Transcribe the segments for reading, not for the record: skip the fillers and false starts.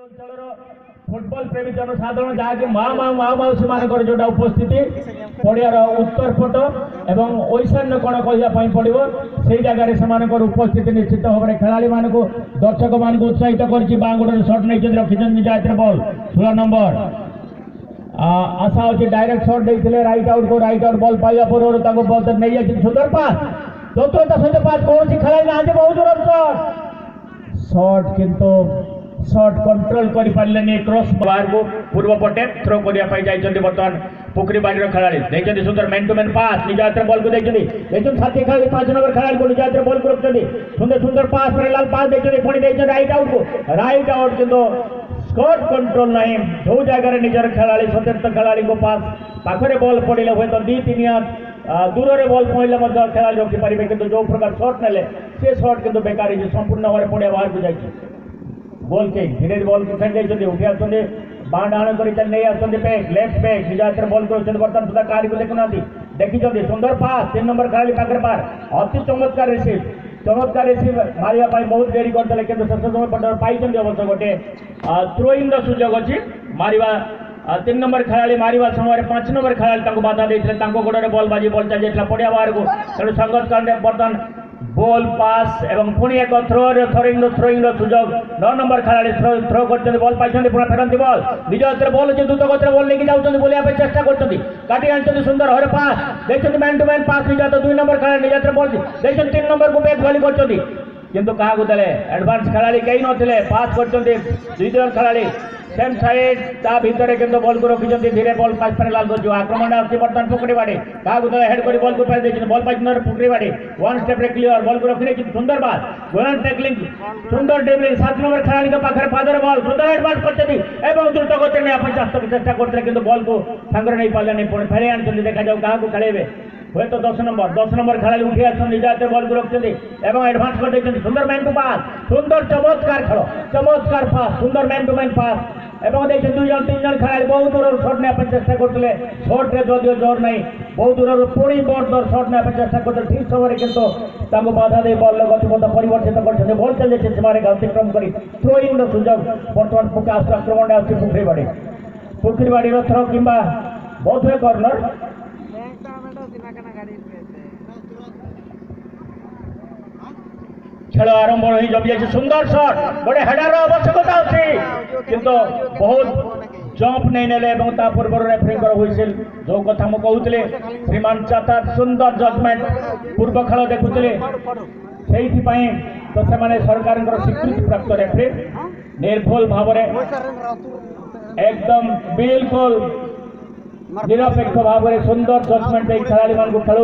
अंचल फुटबॉल प्रेमी जनसाधारण जहाँकि माउसी मानकर जोटा उपस्थिति पड़ियार उत्तर पट एवं ईशान्य कण कहवाई पड़ो से जगह से उपस्थिति निश्चित भाव में खेला दर्शक मान उत्साहित कर सर्ट नहीं रखी निजा बॉल 16 नंबर आशा अच्छी डायरेक्ट सर्ट देते राइट आउट को राइट आउट बॉल पाइबा पूर्व बॉल नहीं सुंदर पास चतुर्थ सहित पास कौन खेल ना बहुत दूर सर्ट किंतु सर्ट कंट्रोल कर पारे क्रॉस बाहर को पूर्व पटे थ्रो करने बर्तमान पुखरी बाड़ी खेला देखते सुंदर मैन टू मैन पास निज हाथ बॉल को देखते साथी खेल 5 नंबर खेला को निज हाथ बॉल को रखते सुंदर सुंदर पास पर लाल पास देखते पुणी देखते राइट आउट को राइट आउट किंतु स्कॉट कंट्रोल नहीं जो जगह निजर खेला सतर्क खेला को पास पाखे बॉल पड़े हुए तो 2-3 हाथ दूर में बॉल पड़े खेला रखिपारे कि जो प्रकार सर्ट ने से सर्ट किंतु बेकार संपूर्ण भाव में पड़िया बाहर को जाए गोल के धीरे बॉल को खेल उठी आसते बाँ डाण कर नहीं आसते बैक लेफ्ट बैक निज हाथ बॉल कर बर्तमान सुधा कह देखुना देखी सुंदर पास 3 नंबर खेला पाखे पार अति चमत्कार रिसीव मारे बहुत डेरी करते कि शेष समय पर्यटन पाई अवश्य गोटे थ्रोइंग सुजोग अच्छी मारिबा 3 नंबर खेला मारिबा समय 5 नंबर खेला बाधा देते गोड़े बॉल बाजी बॉल चल जाता पड़िया बाहर को तेणु संघर्ष करने बर्तमान बॉल पास एवं पुणी एक थ्रोइंग सुजोग 9 नंबर खेला थ्रो कर बॉल पाई पुनः फेरती बॉल निज हाथ बॉल अच्छे द्रुत गति बॉल लेकिन जाऊँच बोलिया चेष्टा करटी आनी सुंदर भाव पास देखते मैन टू मैन पास निज हाथ 2 नंबर खेला निज हाथ बॉल देखते 3 नंबर को बैक भली कर किंतु क्या देले एडवांस खेला कहीं नथिले पास कर 2 जन खेला सेम साइड ता भीतर किंतु बॉल को रखी धीरे बॉल पास पर लाल जो आक्रमण आती बर्तमान पुकड़ी बाड़ी क्या हेड कर बॉल को पास देखिए बॉल पास पुकड़ी बाड़ी 1 स्टेप क्लियर बॉल को रखी सुंदर बात गोलान टैकलिंग सुंदर ड्रिबलिंग 7 नंबर खेला पाखे पादर बॉल सुंदर एडवांस करते द्रुत गति नहीं चेष्टा करते कि बॉल को सांगे नहीं पारे फेरे आनी देखा जाऊ क्या खेलेबे हुए तो 10 नंबर खेला उठी आस निज हाथ बॉल को रखते एडवांस कर सुंदर मैन टू पास सुंदर चमत्कार खेल चमत्कार पास सुंदर मैन टू मैन पास एवं देखिए 2 जन 3 जन खेला बहुत दूर सर्ट नहीं चेष्टा करते सर्ट रे जदिव जोर नहीं बहुत दूर पुणी बहुत दूर सर्ट नहीं चेष्टा करते ठीक समय किंतु बाधा दे बॉल गतिपथ परिवर्तित कर बॉल चल जाए सीमारे अतिक्रम कर थ्रोइंग सुजोग बर्तमान आक्रमण आस पुखरी बाड़ी थ्रो कि बहुत हुए कर्नर खेल आरंभ हो जमी जाए सुंदर शॉट गोटे हेडर आवश्यकता अच्छी किंतु बहुत जंप नहीं नेले पूर्व रेफरींकर हुइसिल जो कथा मु कहूले श्रीमान चाता सुंदर जजमेंट पूर्व खेल देखुले से तो से सरकार स्वीकृति प्राप्त रेफरी निर्भुल भाव एकदम बिल्कुल निरपेक्ष भाव में सुंदर जजमेंट खेला खेल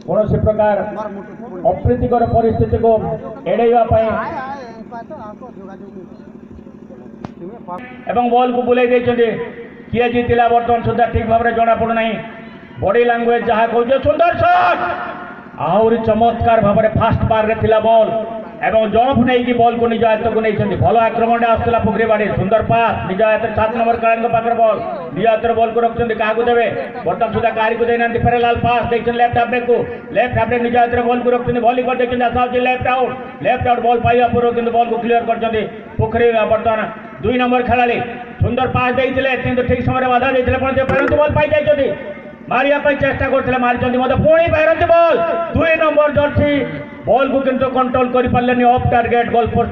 कौन से प्रकार अप्रीतिकर परिस्थिति को एड़ाई एवं बॉल को बुलाई किए जीतला बर्तमान सुधा ठीक भाव में जना पड़ना बॉडी लैंग्वेज जहाँ कह सुंदर शॉट आहरी चमत्कार भाव में फास्ट बार रे थिला बॉल एवं जंप नहीं बॉल को निज हाथ को नहीं भल आक्रमण आसला पुखरी बाड़ी सुंदर पास निज हाथ 7 नंबर खेला पाखे बॉल निज हाथ बॉल को रखते क्या देवे बर्तमान सुधा कह देना फेरे लाल पास देखते लेफ्ट हाफ को लेफ्ट हाफ निज हाथ बॉल को रखते भली कर देखते आशा अच्छी लेफ्ट आउट बॉल पाइबा पूर्व कि बॉल को क्लियर कर पुखरी बर्तमान 2 नंबर खेला सुंदर पास देते किंतु ठीक समय बाधा देते फेरती बॉल पाई जाती मारिया चेष्टा करते मारी पुणी फेरती बॉल 2 नंबर जर्सी बॉल को किंतु कंट्रोल कर पारे ऑफ टार्गेट गोल पोस्ट।